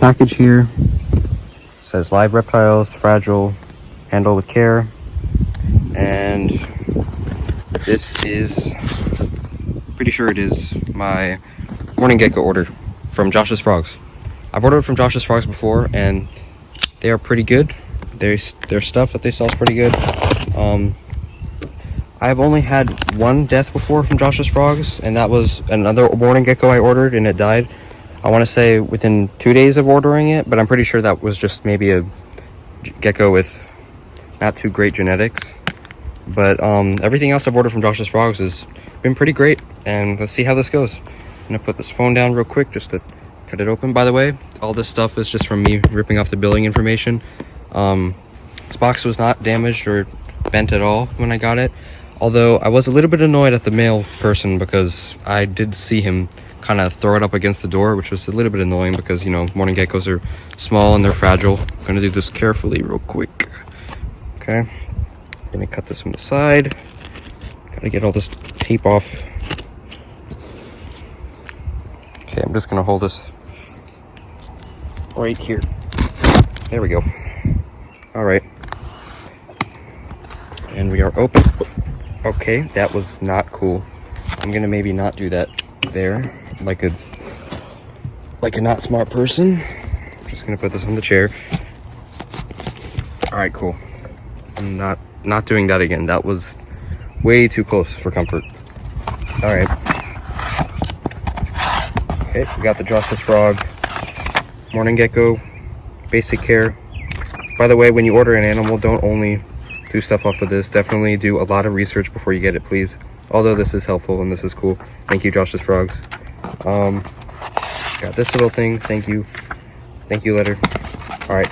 Package here says live reptiles, fragile, handle with care. And this is, pretty sure it is my morning gecko order from Josh's Frogs. I've ordered from Josh's Frogs before and they are pretty good. Their stuff that they sell is pretty good. I've only had one death before from Josh's Frogs, and that was another morning gecko I ordered and it died. I want to say within 2 days of ordering it, but I'm pretty sure that was just maybe a gecko with not too great genetics. But everything else I've ordered from Josh's Frogs has been pretty great, and let's see how this goes. I'm gonna put this phone down real quick just to cut it open. By the way, all this stuff is just from me ripping off the billing information. This box was not damaged or bent at all when I got it, although I was a little bit annoyed at the mail person because I did see him kind of throw it up against the door, which was a little bit annoying because, you know, morning geckos are small and they're fragile. I'm gonna do this carefully real quick. Okay, gonna cut this from the side. Gotta get all this tape off. Okay, I'm just gonna hold this right here. There we go. All right, and we are open. Okay, that was not cool. I'm gonna maybe not do that there, like a not smart person. I'm just gonna put this on the chair. All right, cool. I'm not doing that again. That was way too close for comfort. All right. Okay, we got the Josh's Frog morning gecko basic care. By the way, when you order an animal, don't only do stuff off of this. Definitely do a lot of research before you get it, please. Although this is helpful and this is cool. Thank you, Josh's Frogs. Got this little thing. Thank you letter. All right,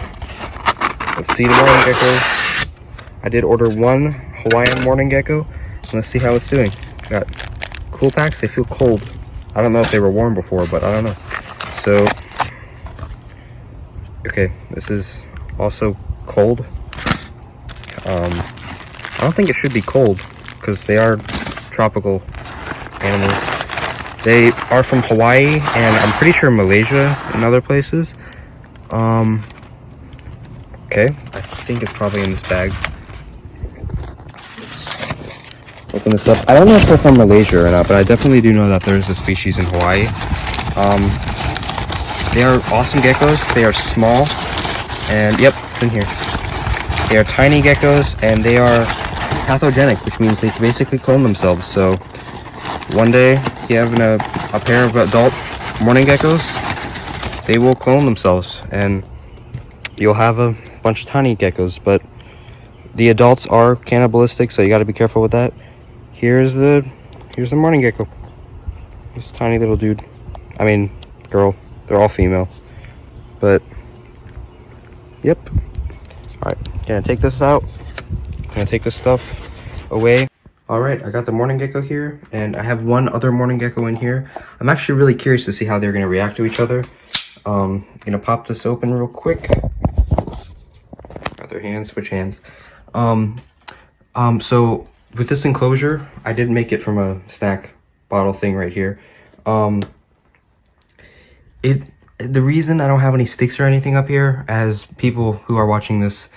let's see the morning gecko. I did order one Hawaiian morning gecko. Let's see how it's doing. Got cool packs. They feel cold. I don't know if they were warm before, but I don't know. So, okay, this is also cold. I don't think it should be cold because they are tropical animals. They are from Hawaii and I'm pretty sure Malaysia and other places. Okay, I think it's probably in this bag. Let's open this up. I don't know if they're from Malaysia or not, but I definitely do know that there's a species in Hawaii. They are awesome geckos. They are small, and yep, it's in here. They are tiny geckos, and they are pathogenic, which means they basically clone themselves. So one day, if you have a pair of adult morning geckos, they will clone themselves, and you'll have a bunch of tiny geckos. But the adults are cannibalistic, so you got to be careful with that. Here's the morning gecko. This tiny little dude. I mean, girl. They're all female. But yep. All right, gonna take this out. Gonna take this stuff away. All right, I got the morning gecko here, and I have one other morning gecko in here. I'm actually really curious to see how they're gonna react to each other. Gonna pop this open real quick. Other hand, switch hands. So with this enclosure, I did make it from a snack bottle thing right here. The reason I don't have any sticks or anything up here, as people who are watching this,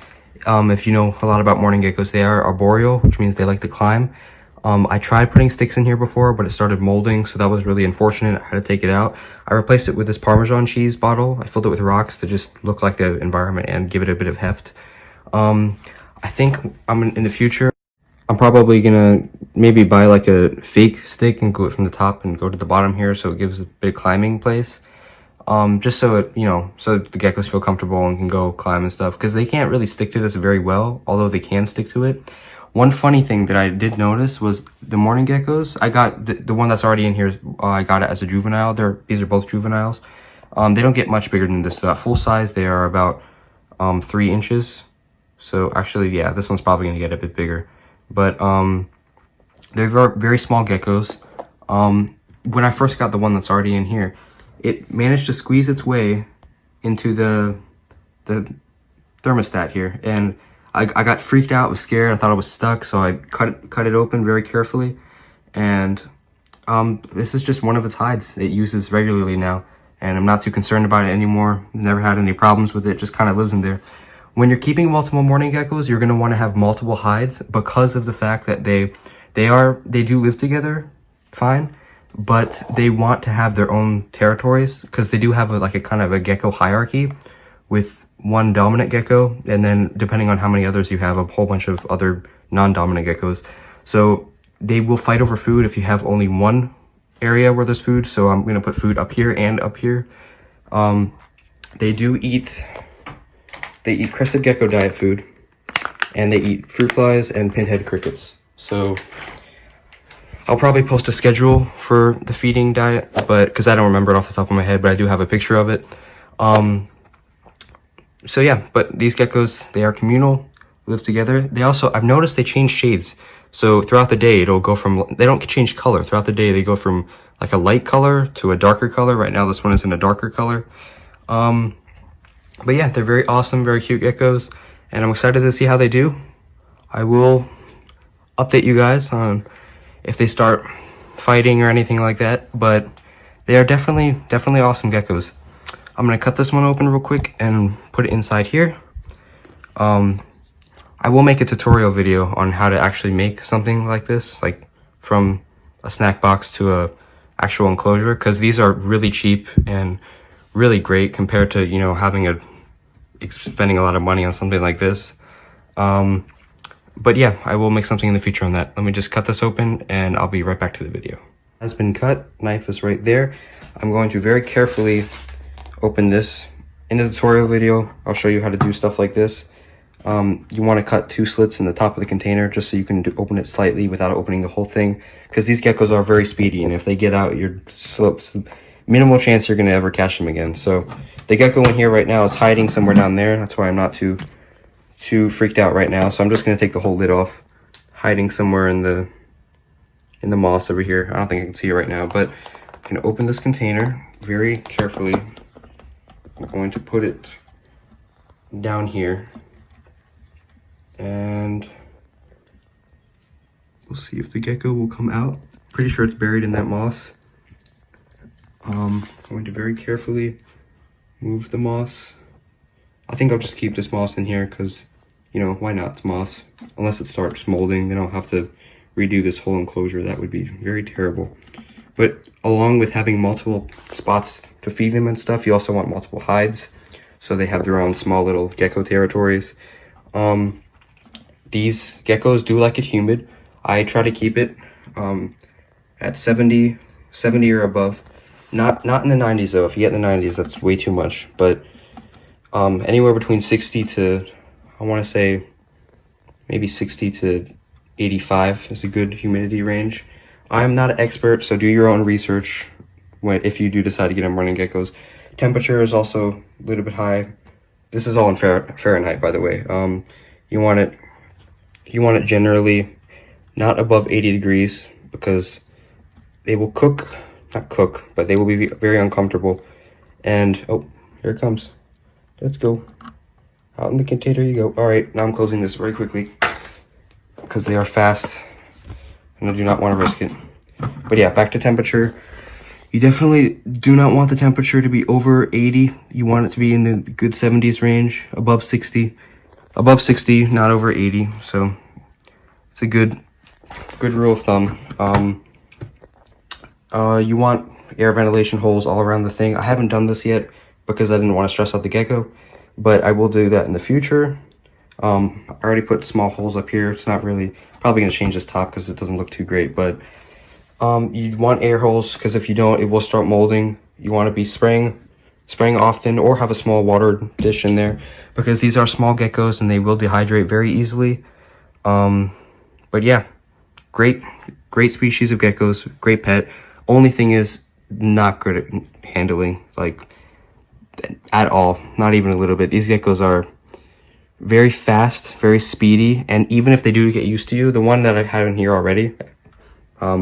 if you know a lot about morning geckos, they are arboreal, which means they like to climb. I tried putting sticks in here before, but it started molding, so that was really unfortunate. I had to take it out. I replaced it with this Parmesan cheese bottle. I filled it with rocks to just look like the environment and give it a bit of heft. I think in the future, I'm probably gonna maybe buy like a fake stick and glue it from the top and go to the bottom here, so it gives a big climbing place. Just so it, you know, so the geckos feel comfortable and can go climb and stuff, because they can't really stick to this very well, although they can stick to it. One funny thing that I did notice was the morning geckos. I got the one that's already in here. I got it as a juvenile. These are both juveniles. They don't get much bigger than this. Full size, they are about 3 inches. So actually, yeah, this one's probably gonna get a bit bigger. But they're very small geckos. When I first got the one that's already in here, it managed to squeeze its way into the thermostat here, and I got freaked out, was scared. I thought it was stuck, so I cut it open very carefully. And this is just one of its hides it uses regularly now, and I'm not too concerned about it anymore. Never had any problems with it, just kind of lives in there. When you're keeping multiple mourning geckos, you're going to want to have multiple hides because of the fact that they do live together fine, but they want to have their own territories because they do have a kind of a gecko hierarchy with one dominant gecko, and then depending on how many others you have, a whole bunch of other non-dominant geckos. So they will fight over food if you have only one area where there's food. So I'm going to put food up here and up here. They eat crested gecko diet food, and they eat fruit flies and pinhead crickets. So I'll probably post a schedule for the feeding diet, but because I don't remember it off the top of my head, but I do have a picture of it. So yeah, but these geckos, they are communal, live together. They also, I've noticed they change shades. So throughout the day, it'll go from, they don't change color. Throughout the day, they go from like a light color to a darker color. Right now, this one is in a darker color. But yeah, they're very awesome, very cute geckos, and I'm excited to see how they do. I will update you guys on if they start fighting or anything like that, but they are definitely awesome geckos. I'm gonna cut this one open real quick and put it inside here. I will make a tutorial video on how to actually make something like this, like from a snack box to a actual enclosure, because these are really cheap and really great compared to, you know, spending a lot of money on something like this. But yeah, I will make something in the future on that. Let me just cut this open and I'll be right back to the video. Has been cut, knife is right there. I'm going to very carefully open this. In the tutorial video, I'll show you how to do stuff like this. You want to cut 2 slits in the top of the container just so you can open it slightly without opening the whole thing, because these geckos are very speedy, and if they get out, you're slips. Minimal chance you're going to ever catch them again. So the gecko in here right now is hiding somewhere down there. That's why I'm not too freaked out right now. So I'm just going to take the whole lid off, hiding somewhere in the moss over here. I don't think I can see it right now, but I'm going to open this container very carefully. I'm going to put it down here, and we'll see if the gecko will come out. Pretty sure it's buried in that moss. I'm going to very carefully move the moss. I think I'll just keep this moss in here because, you know, why not? It's moss. Unless it starts molding, then I'll have to redo this whole enclosure. That would be very terrible. But along with having multiple spots to feed them and stuff, you also want multiple hides, so they have their own small little gecko territories. These geckos do like it humid. I try to keep it at 70 or above. Not in the 90s though. If you get in the 90s, that's way too much. But anywhere between 60 to, I want to say, maybe 60 to 85 is a good humidity range. I'm not an expert, so do your own research if you do decide to get them running geckos. Temperature is also a little bit high. This is all in Fahrenheit, by the way. You want it generally not above 80 degrees because they will not cook, but they will be very uncomfortable. And oh, here it comes. Let's go. Out in the container you go. All right, now I'm closing this very quickly because they are fast and I do not want to risk it. But yeah, back to temperature. You definitely do not want the temperature to be over 80. You want it to be in the good 70s range, above 60. Above 60, not over 80. So it's a good rule of thumb. You want air ventilation holes all around the thing. I haven't done this yet because I didn't want to stress out the gecko, but I will do that in the future. I already put small holes up here. It's not really, probably going to change this top because it doesn't look too great, but you want air holes because if you don't, it will start molding. You want to be spraying often, or have a small water dish in there because these are small geckos and they will dehydrate very easily. But yeah, great species of geckos, great pet. Only thing is not good at handling, like at all, not even a little bit. These geckos are very fast, very speedy, and even if they do get used to you, the one that I had in here already,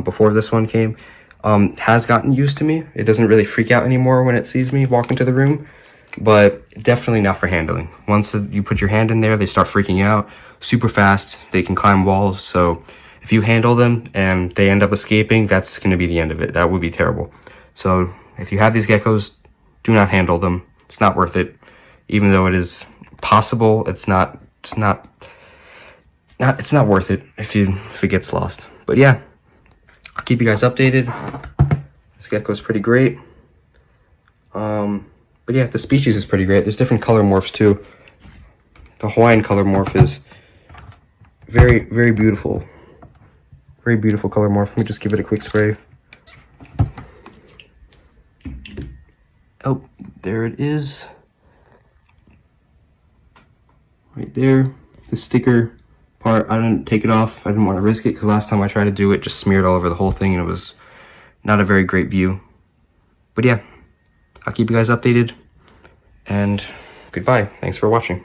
before this one came, has gotten used to me. It doesn't really freak out anymore when it sees me walk into the room, but definitely not for handling. Once you put your hand in there, they start freaking out super fast. They can climb walls, so if you handle them and they end up escaping, that's going to be the end of it. That would be terrible. So if you have these geckos, do not handle them. It's not worth it. Even though it is possible, it's not worth it if it gets lost. But yeah, I'll keep you guys updated. This gecko's pretty great. But yeah, the species is pretty great. There's different color morphs too. The Hawaiian color morph is very, very beautiful. Very beautiful color morph. Let me just give it a quick spray. Oh, there it is. Right there. The sticker part, I didn't take it off. I didn't want to risk it because last time I tried to do it, just smeared all over the whole thing and it was not a very great view. But yeah, I'll keep you guys updated and goodbye. Thanks for watching.